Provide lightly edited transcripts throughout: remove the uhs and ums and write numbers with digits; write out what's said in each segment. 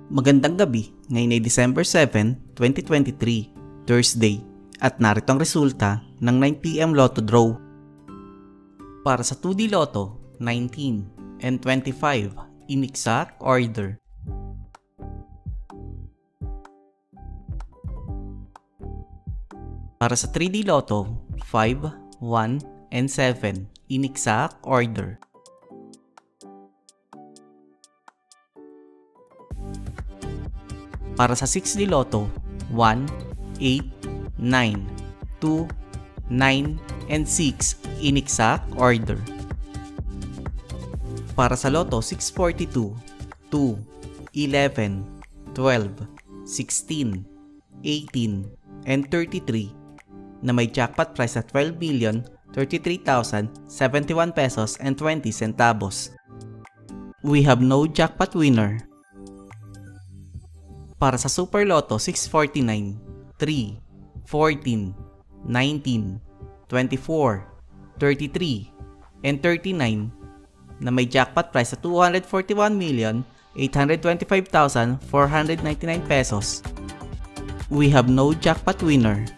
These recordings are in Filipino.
Magandang gabi, ngayon ay December 7, 2023, Thursday, at narito ang resulta ng 9pm Lotto Draw. Para sa 2D Lotto, 19 and 25 in exact order. Para sa 3D Lotto, 5, 1, and 7 in exact order. Para sa 6D Lotto, 1, 8, 9, 2, 9, and 6 in exact order. Para sa Lotto 642, 2, 11, 12, 16, 18, and 33 na may jackpot price na 12,033,071 pesos and 20 centavos. We have no jackpot winner. Para sa Super Lotto 649, 3, 14, 19, 24, 33, and 39 na may jackpot price sa 241,825,499 pesos. We have no jackpot winner.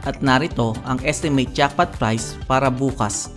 At narito ang estimate jackpot price para bukas,